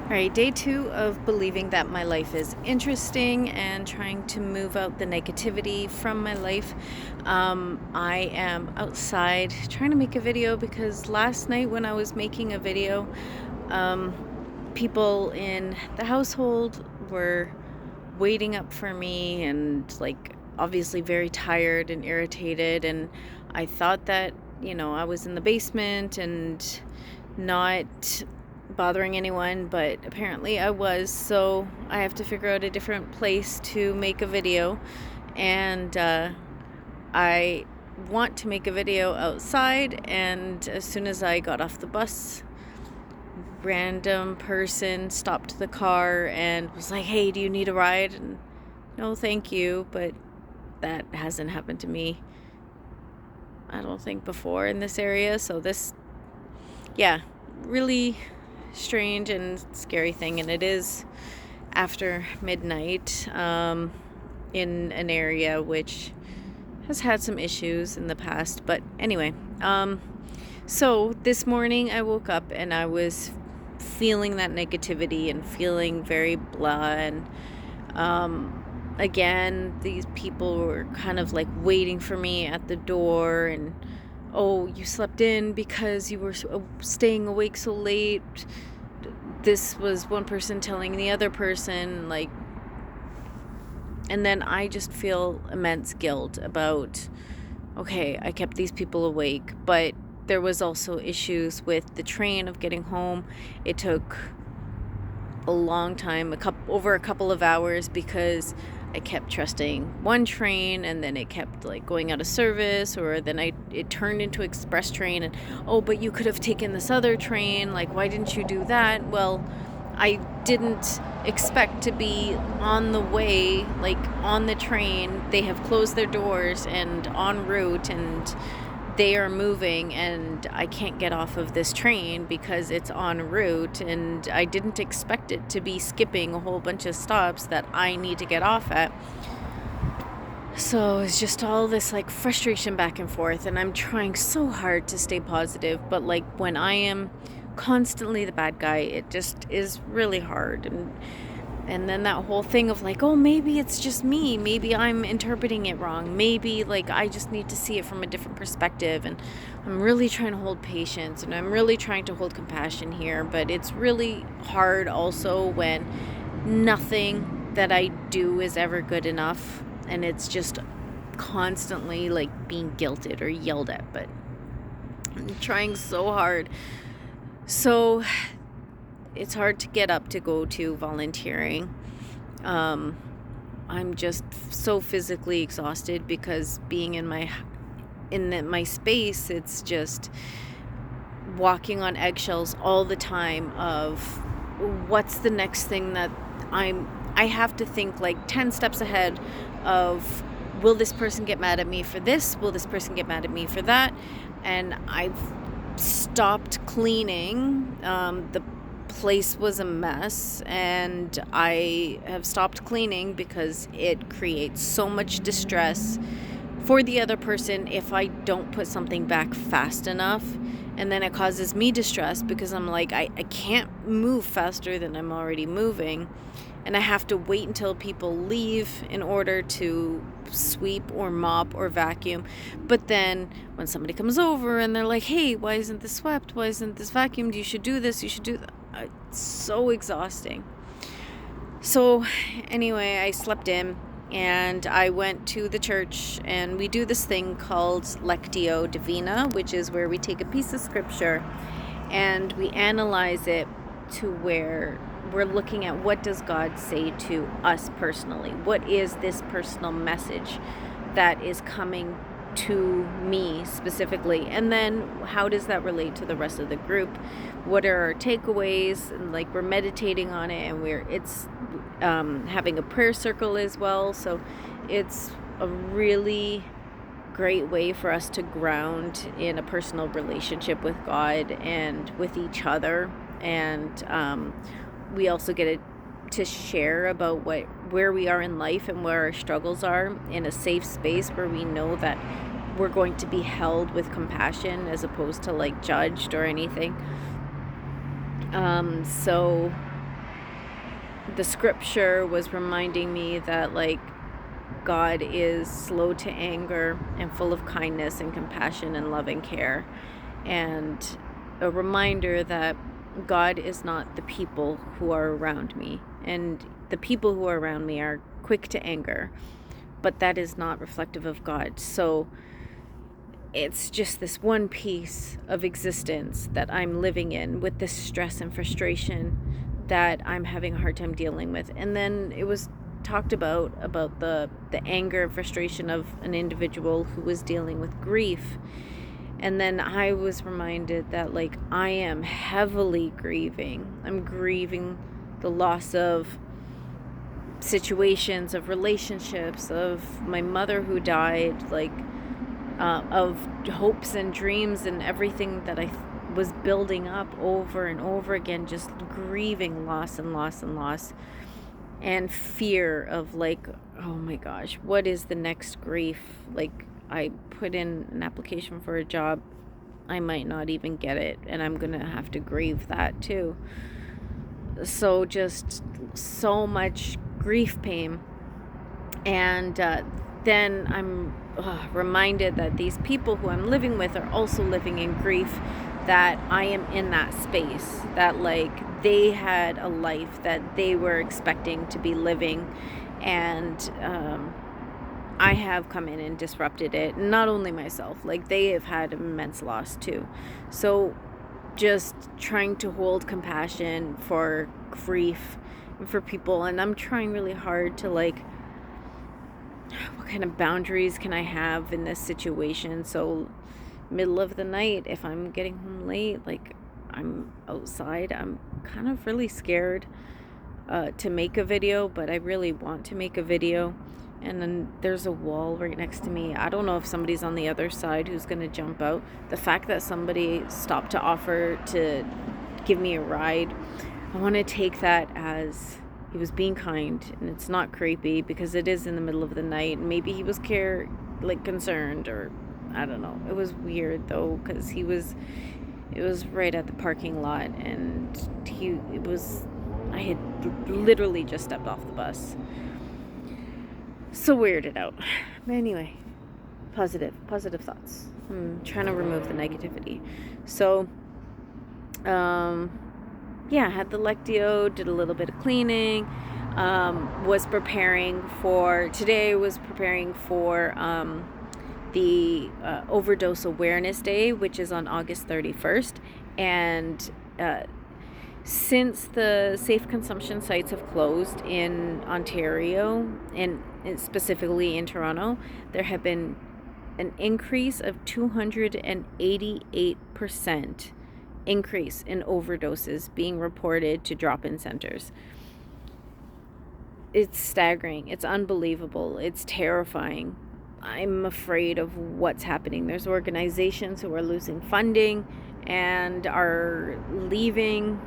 All right, day 2 of believing that my life is interesting and trying to move out the negativity from my life. I am outside trying to make a video because last night when I was making a video, people in the household were waiting up for me and, like, obviously very tired and irritated. And I thought that, I was in the basement and not bothering anyone, but apparently I was. So I have to figure out a different place to make a video. And I want to make a video outside. And as soon as I got off the bus, random person stopped the car and was like, "Hey, do you need a ride?" And no, thank you. But that hasn't happened to me, I don't think, before in this area. So yeah, really strange and scary thing. And it is after midnight, in an area which has had some issues in the past. But anyway, so this morning I woke up and I was feeling that negativity and feeling very blah. And again, these people were kind of like waiting for me at the door. And, "Oh, you slept in because you were staying awake so late." This was one person telling the other person, like, and then I just feel immense guilt about, okay, I kept these people awake, but there was also issues with the train of getting home. It took a long time, over a couple of hours, because I kept trusting one train and then it kept like going out of service, or then it turned into express train. And, "Oh, but you could have taken this other train, like, why didn't you do that?" Well, I didn't expect to be on the way, like on the train. They have closed their doors and en route, and they are moving, and I can't get off of this train because it's en route. And I didn't expect it to be skipping a whole bunch of stops that I need to get off at. So it's just all this like frustration back and forth, and I'm trying so hard to stay positive, but like when I am constantly the bad guy, it just is really hard. And then that whole thing of like, "Oh, maybe it's just me. Maybe I'm interpreting it wrong. Maybe like I just need to see it from a different perspective." And I'm really trying to hold patience and I'm really trying to hold compassion here. But it's really hard also when nothing that I do is ever good enough. And it's just constantly like being guilted or yelled at. But I'm trying so hard. So it's hard to get up to go to volunteering. I'm just so physically exhausted because being in my space, it's just walking on eggshells all the time of what's the next thing that I have to think like 10 steps ahead of, will this person get mad at me for this? Will this person get mad at me for that? And I've stopped cleaning. The place was a mess, and I have stopped cleaning because it creates so much distress for the other person if I don't put something back fast enough. And then it causes me distress because I'm like, I can't move faster than I'm already moving. And I have to wait until people leave in order to sweep or mop or vacuum. But then when somebody comes over and they're like, "Hey, why isn't this swept? Why isn't this vacuumed? You should do this, you should do that." It's so exhausting. So anyway, I slept in and I went to the church, and we do this thing called Lectio Divina, which is where we take a piece of scripture and we analyze it to where we're looking at, what does God say to us personally? What is this personal message that is coming to me specifically? And then how does that relate to the rest of the group? What are our takeaways? And like, we're meditating on it, and it's having a prayer circle as well. So it's a really great way for us to ground in a personal relationship with God and with each other. And we also get to share about where we are in life and where our struggles are, in a safe space where we know that we're going to be held with compassion as opposed to like judged or anything. So the scripture was reminding me that, like, God is slow to anger and full of kindness and compassion and love and care. And a reminder that God is not the people who are around me. And the people who are around me are quick to anger, but that is not reflective of God. So it's just this one piece of existence that I'm living in with this stress and frustration that I'm having a hard time dealing with. And then it was talked about the anger and frustration of an individual who was dealing with grief. And then I was reminded that, like, I am heavily grieving. I'm grieving the loss of situations, of relationships, of my mother who died, like, of hopes and dreams and everything that I was building up over and over again, just grieving loss and loss and loss, and fear of, like, oh my gosh, what is the next grief? Like, I put in an application for a job, I might not even get it, and I'm gonna have to grieve that too. So just so much grief pain. And then I'm reminded that these people who I'm living with are also living in grief, that I am in that space, that, like, they had a life that they were expecting to be living, and I have come in and disrupted it. Not only myself, like, they have had immense loss too. So just trying to hold compassion for grief and for people. And I'm trying really hard to, like, what kind of boundaries can I have in this situation? So middle of the night, if I'm getting home late, like, I'm outside, I'm kind of really scared to make a video, but I really want to make a video. And then there's a wall right next to me. I don't know if somebody's on the other side who's going to jump out. The fact that somebody stopped to offer to give me a ride, I want to take that as he was being kind, and it's not creepy because it is in the middle of the night. Maybe he was concerned, or I don't know. It was weird though, because it was right at the parking lot, and I had literally just stepped off the bus. So weirded out. But anyway, positive thoughts. I'm trying to remove the negativity. So, yeah, had the Lectio, did a little bit of cleaning, was preparing for the Overdose Awareness Day, which is on August 31st. And since the safe consumption sites have closed in Ontario, and specifically in Toronto, there have been an increase of 288% increase in overdoses being reported to drop-in centers. It's staggering. It's unbelievable. It's terrifying. I'm afraid of what's happening. There's organizations who are losing funding and are leaving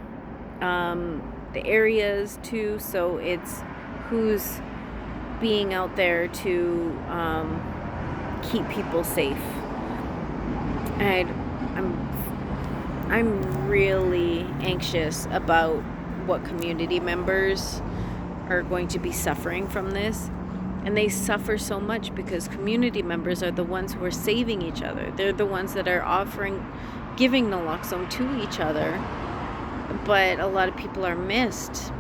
the areas too. So it's who's being out there to keep people safe. And I'm really anxious about what community members are going to be suffering from this. And they suffer so much because community members are the ones who are saving each other. They're the ones that are giving naloxone to each other. But a lot of people are missed.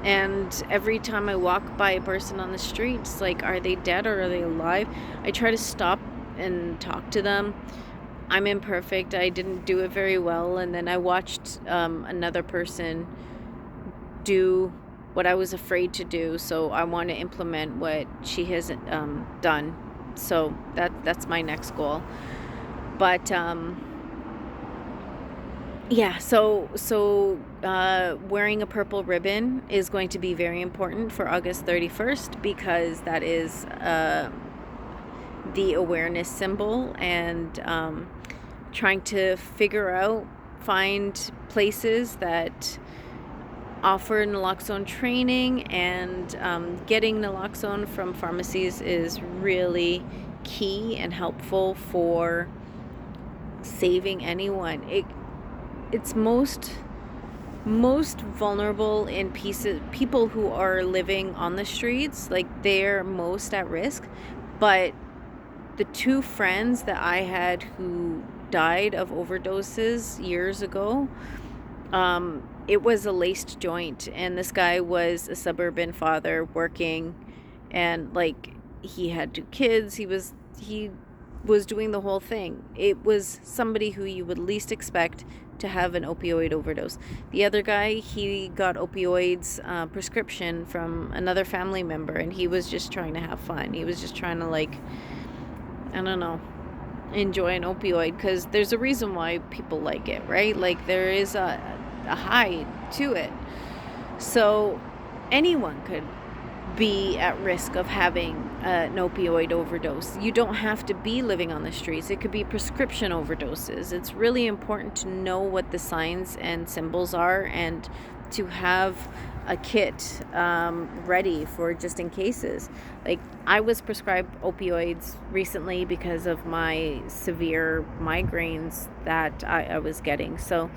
And every time I walk by a person on the street, it's like, are they dead or are they alive? I try to stop and talk to them. I'm imperfect. I didn't do it very well. And then I watched another person do what I was afraid to do. So I want to implement what she has done. So that's my next goal. But yeah, so wearing a purple ribbon is going to be very important for August 31st, because that is the awareness symbol, and trying to find places that offer naloxone training, and getting naloxone from pharmacies is really key and helpful for saving anyone. It's most most vulnerable in pieces, people who are living on the streets, like they're most at risk. But the two friends that I had who died of overdoses years ago, it was a laced joint, and this guy was a suburban father working, and like he had two kids. He was doing the whole thing. It was somebody who you would least expect to have an opioid overdose. The other guy, he got opioids prescription from another family member, and he was just trying to have fun. He was just trying to, like, I don't know, enjoy an opioid, because there's a reason why people like it, right? Like, there is a high to it. So anyone could be at risk of having an opioid overdose. You don't have to be living on the streets. It could be prescription overdoses. It's really important to know what the signs and symbols are, and to have a kit ready for just in cases. Like, I was prescribed opioids recently because of my severe migraines that I was getting. So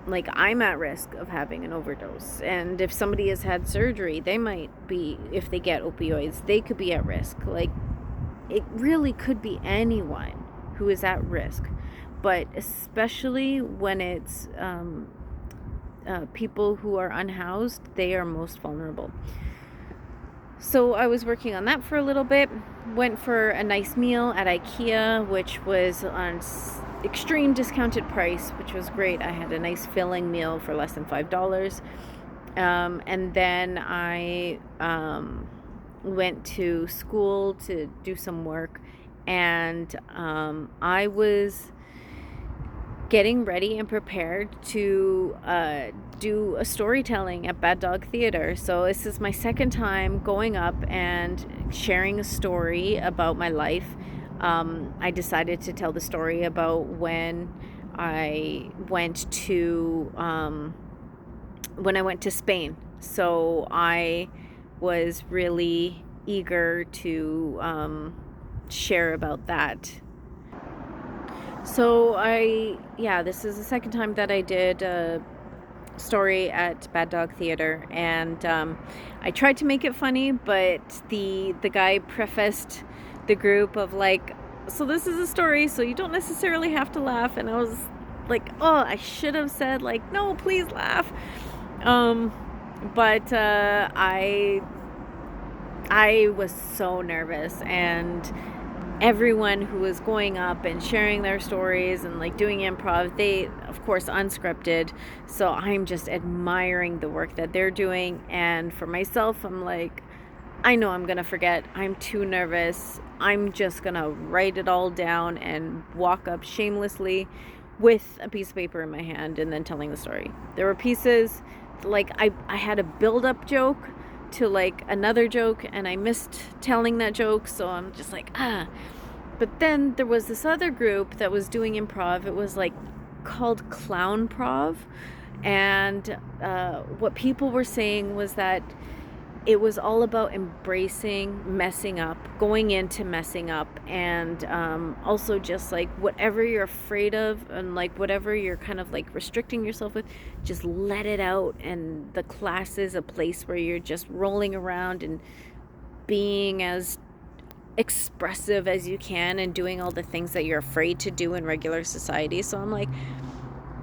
like, I'm at risk of having an overdose, and if somebody has had surgery, they might be, if they get opioids, they could be at risk. Like, it really could be anyone who is at risk, but especially when it's people who are unhoused, they are most vulnerable. So I was working on that for a little bit, went for a nice meal at IKEA, which was on extreme discounted price, which was great. I had a nice filling meal for less than $5. And then I went to school to do some work, and I was getting ready and prepared to do a storytelling at Bad Dog Theater. So this is my second time going up and sharing a story about my life. I decided to tell the story about when I went to Spain. So I was really eager to share about that. So this is the second time that I did a story at Bad Dog Theater, and I tried to make it funny, but the guy prefaced the group of, like, so this is a story, so you don't necessarily have to laugh. And I was like, oh, I should have said, like, no, please laugh. But I was so nervous, and everyone who was going up and sharing their stories and, like, doing improv, they, of course, unscripted. So I'm just admiring the work that they're doing. And for myself, I'm like, I know I'm gonna forget. I'm too nervous. I'm just gonna write it all down and walk up shamelessly with a piece of paper in my hand and then telling the story. There were pieces, like, I had a build-up joke to, like, another joke, and I missed telling that joke, so I'm just like, But then there was this other group that was doing improv. It was, like, called Clown Prov, and what people were saying was that it was all about embracing messing up, going into messing up, and also just, like, whatever you're afraid of, and, like, whatever you're kind of, like, restricting yourself with, just let it out. And the class is a place where you're just rolling around and being as expressive as you can and doing all the things that you're afraid to do in regular society. So I'm like,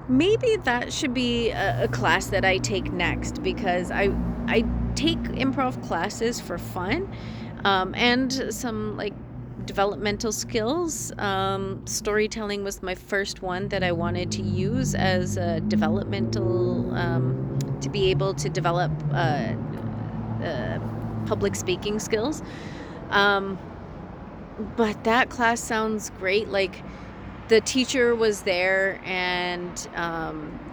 maybe that should be a class that I take next, because I take improv classes for fun, and some, like, developmental skills. Storytelling was my first one that I wanted to use as a developmental, to be able to develop public speaking skills. But that class sounds great. Like, the teacher was there, and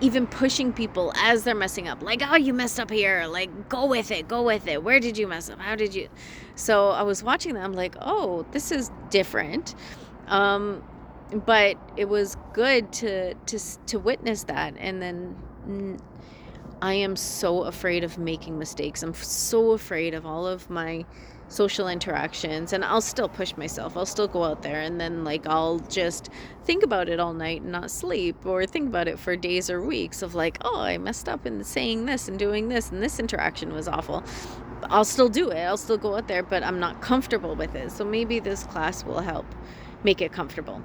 even pushing people as they're messing up, like, oh, you messed up here, like, go with it, where did you mess up, how did you? So I was watching them, like, oh, this is different. But it was good to witness that. And then I am so afraid of making mistakes. I'm so afraid of all of my social interactions, and I'll still push myself. I'll still go out there, and then like I'll just think about it all night and not sleep, or think about it for days or weeks of like, oh, I messed up in saying this and doing this, and this interaction was awful. I'll still do it. I'll still go out there, but I'm not comfortable with it. So maybe this class will help make it comfortable.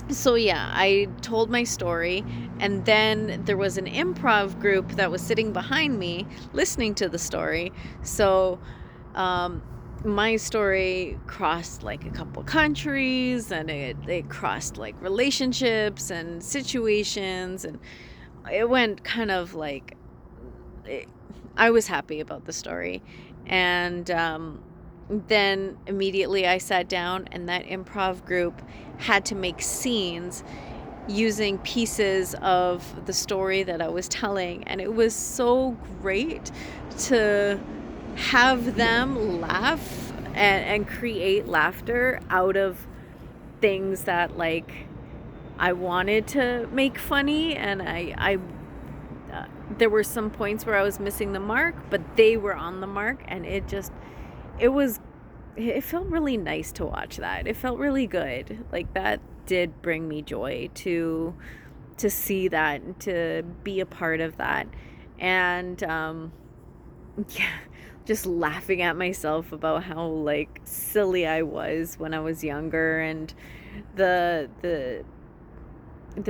So yeah, I told my story, and then there was an improv group that was sitting behind me listening to the story. So my story crossed like a couple countries, and it crossed like relationships and situations, and it went kind of like I was happy about the story. And then immediately I sat down, and that improv group had to make scenes using pieces of the story that I was telling. And it was so great to have them laugh and create laughter out of things that like I wanted to make funny. And I there were some points where I was missing the mark, but they were on the mark, and it felt really nice to watch that. It felt really good. Like that did bring me joy to see that and to be a part of that. And yeah, just laughing at myself about how like silly I was when I was younger, and the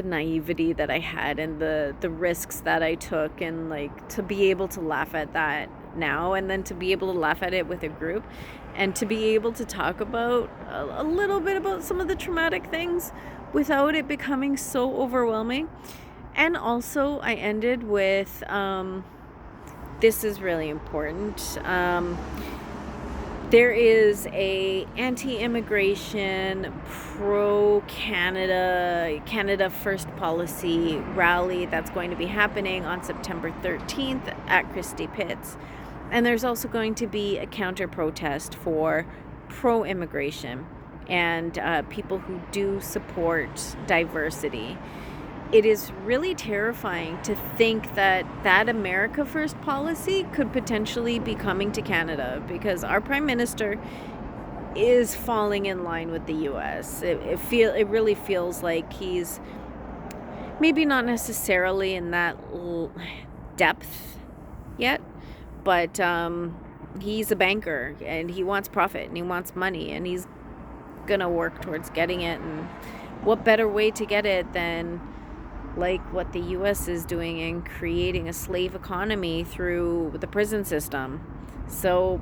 naivety that I had, and the risks that I took, and like to be able to laugh at that now, and then to be able to laugh at it with a group, and to be able to talk about a little bit about some of the traumatic things without it becoming so overwhelming. And also I ended with this is really important. There is a anti-immigration, Canada First policy rally that's going to be happening on September 13th at Christie Pitts. And there's also going to be a counter protest for pro-immigration and people who do support diversity. It is really terrifying to think that America First policy could potentially be coming to Canada, because our Prime Minister is falling in line with the US. It really feels like he's maybe not necessarily in that depth yet, but he's a banker, and he wants profit, and he wants money, and he's gonna work towards getting it. And what better way to get it than like what the US is doing in creating a slave economy through the prison system? So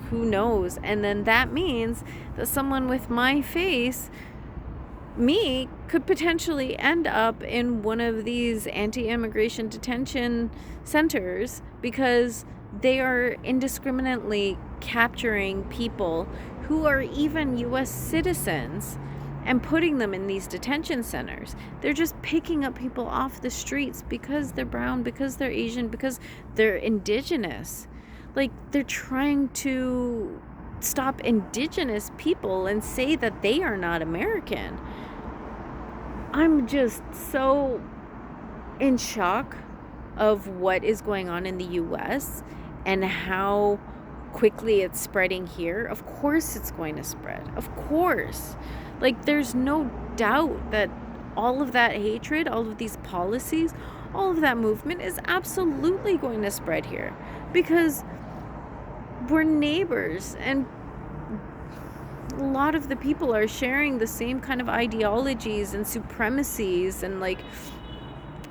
who knows? And then that means that someone with my face, me, could potentially end up in one of these anti-immigration detention centers, because they are indiscriminately capturing people who are even US citizens and putting them in these detention centers. They're just picking up people off the streets because they're brown, because they're Asian, because they're indigenous. Like, they're trying to stop indigenous people and say that they are not American. I'm just so in shock of what is going on in the US and how quickly it's spreading here. Of course it's going to spread. Of course. Like, there's no doubt that all of that hatred, all of these policies, all of that movement is absolutely going to spread here, because we're neighbors, and a lot of the people are sharing the same kind of ideologies and supremacies, and like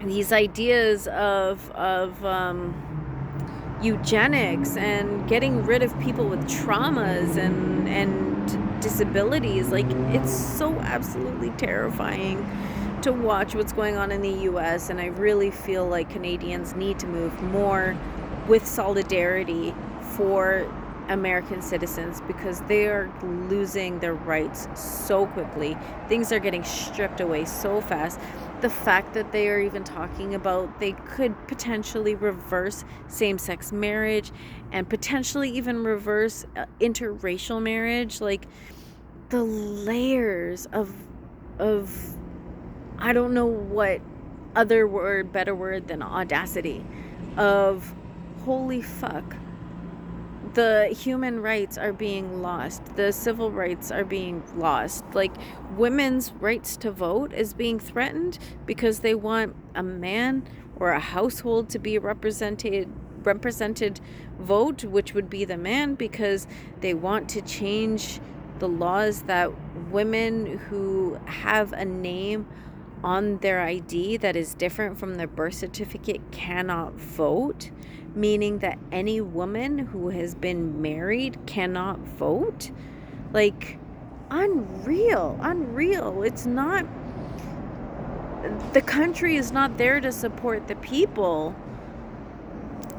these ideas of eugenics and getting rid of people with traumas and disabilities. Like, it's so absolutely terrifying to watch what's going on in the US, and I really feel like Canadians need to move more with solidarity for American citizens, because they are losing their rights so quickly. Things are getting stripped away so fast. The fact that they are even talking about they could potentially reverse same-sex marriage, and potentially even reverse interracial marriage, like the layers of I don't know what better word than audacity of, holy fuck, the human rights are being lost, the civil rights are being lost, like women's rights to vote is being threatened because they want a man or a household to be represented vote, which would be the man, because they want to change the laws that women who have a name on their ID that is different from their birth certificate cannot vote, meaning that any woman who has been married cannot vote. Like, unreal. It's not, the country is not there to support the people.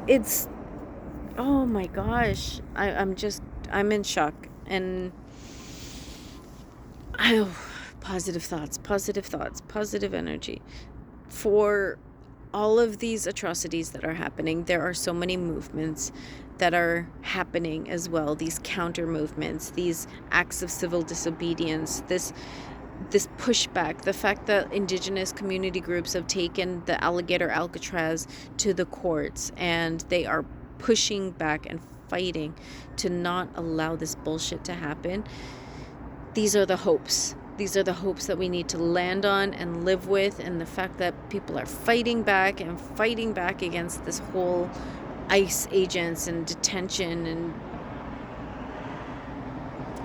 It's, oh my gosh, I'm in shock. And positive thoughts, positive energy. For all of these atrocities that are happening, there are so many movements that are happening as well. These counter movements, these acts of civil disobedience, this pushback, the fact that Indigenous community groups have taken the alligator Alcatraz to the courts, and they are pushing back and fighting to not allow this bullshit to happen. These are the hopes. These are the hopes that we need to land on and live with, and the fact that people are fighting back against this whole ICE agents and detention, and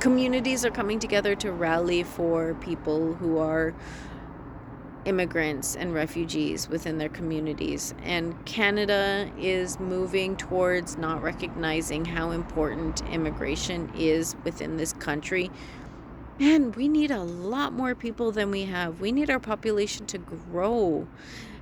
communities are coming together to rally for people who are immigrants and refugees within their communities. And Canada is moving towards not recognizing how important immigration is within this country. Man, we need a lot more people than we have. We need our population to grow.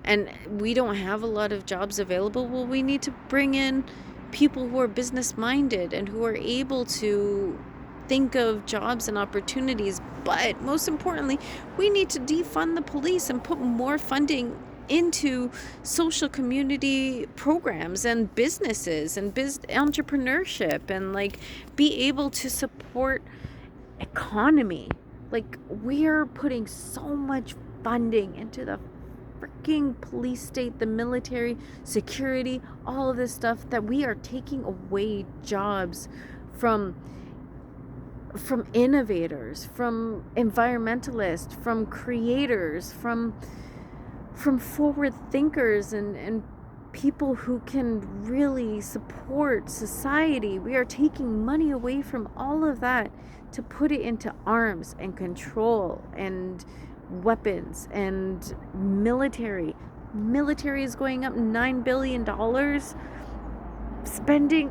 And we don't have a lot of jobs available. Well, we need to bring in people who are business minded and who are able to think of jobs and opportunities. But most importantly, we need to defund the police and put more funding into social community programs and businesses and entrepreneurship, and like be able to support economy. Like, we are putting so much funding into the freaking police state, the military, security, all of this stuff, that we are taking away jobs from innovators, from environmentalists, from creators, from forward thinkers, and people who can really support society. We are taking money away from all of that to put it into arms and control and weapons and military. Military is going up $9 billion. Spending,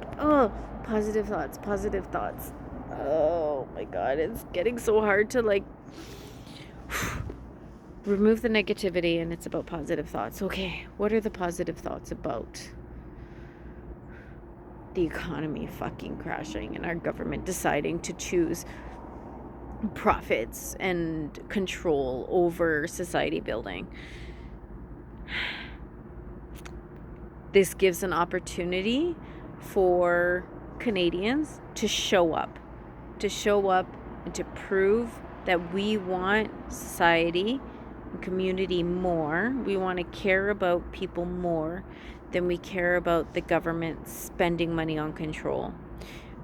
positive thoughts. Oh my God, it's getting so hard to like remove the negativity, and it's about positive thoughts. Okay, what are the positive thoughts about? The economy fucking crashing and our government deciding to choose profits and control over society building. This gives an opportunity for Canadians to show up and to prove that we want society and community more. We want to care about people more than we care about the government spending money on control.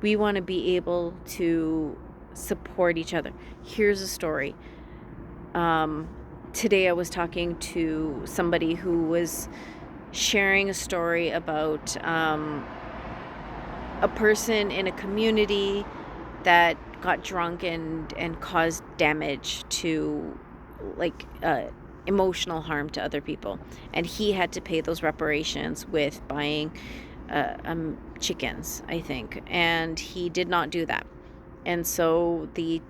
We want to be able to support each other. Here's a story. Today I was talking to somebody who was sharing a story about a person in a community that got drunk and caused damage to, like, emotional harm to other people, and he had to pay those reparations with buying chickens, I think, and he did not do that. And so the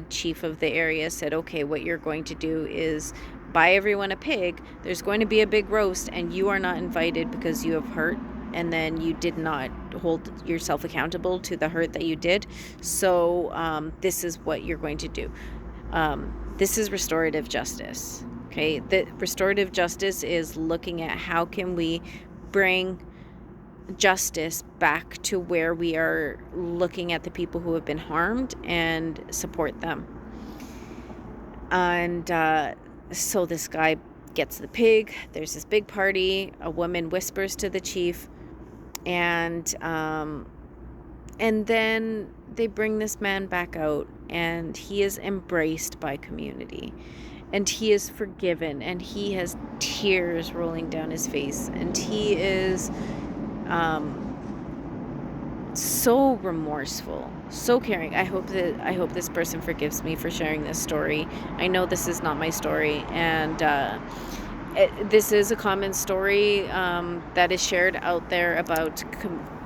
chief of the area said, okay, what you're going to do is buy everyone a pig. There's going to be a big roast, and you are not invited because you have hurt, and then you did not hold yourself accountable to the hurt that you did. So this is what you're going to do. This is restorative justice. Okay, the restorative justice is looking at how can we bring justice back to where we are looking at the people who have been harmed and support them. And so this guy gets the pig. There's this big party. A woman whispers to the chief, and then they bring this man back out, and he is embraced by community, and he is forgiven, and he has tears rolling down his face, and he is so remorseful, so caring. I hope this person forgives me for sharing this story. I know this is not my story, and this is a common story that is shared out there about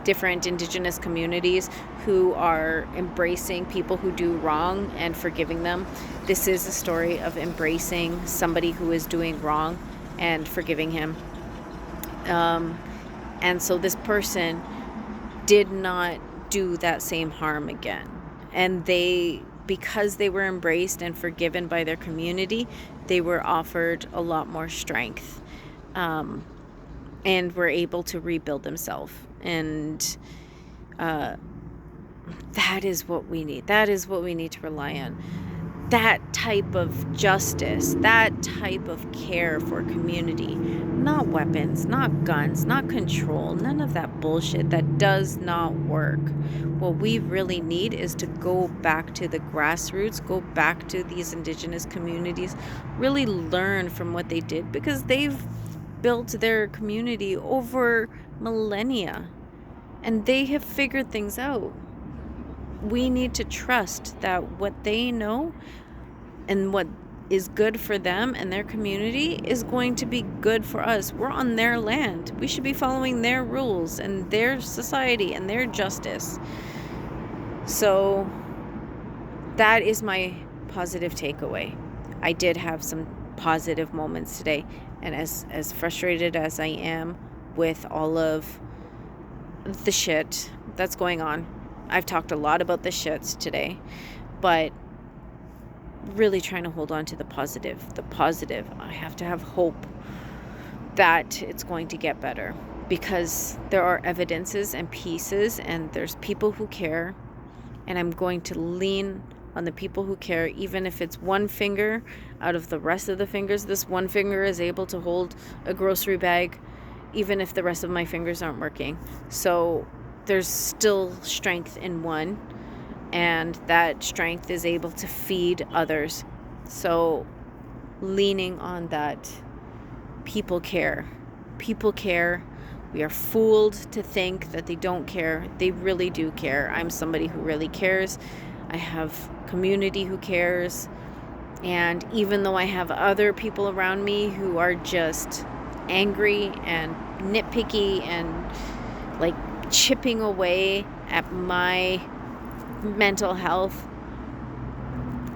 different Indigenous communities who are embracing people who do wrong and forgiving them. This is a story of embracing somebody who is doing wrong and forgiving him. And so this person did not do that same harm again. And because they were embraced and forgiven by their community, they were offered a lot more strength, and were able to rebuild themselves. And that is what we need. That is what we need to rely on. That type of justice, that type of care for community, not weapons, not guns, not control, none of that bullshit that does not work. What we really need is to go back to the grassroots, go back to these Indigenous communities, really learn from what they did, because they've built their community over millennia and they have figured things out. We need to trust that what they know and what is good for them and their community is going to be good for us. We're on their land. We should be following their rules and their society and their justice. So that is my positive takeaway. I did have some positive moments today, and as frustrated as I am with all of the shit that's going on, I've talked a lot about the shits today, but really trying to hold on to the positive. I have to have hope that it's going to get better, because there are evidences and pieces, and there's people who care, and I'm going to lean on the people who care, even if it's one finger out of the rest of the fingers. This one finger is able to hold a grocery bag, even if the rest of my fingers aren't working. So there's still strength in one, and that strength is able to feed others. So leaning on that. People care. We are fooled to think that they don't care. They really do care. I'm somebody who really cares. I have community who cares. And even though I have other people around me who are just angry and nitpicky and like chipping away at my mental health,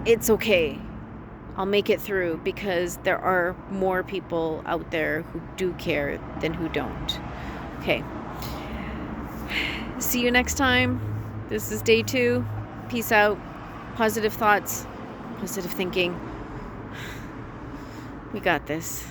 it's okay. I'll make it through, because there are more people out there who do care than who don't. Okay. See you next time. This is day 2. Peace out. Positive thoughts, positive thinking. We got this.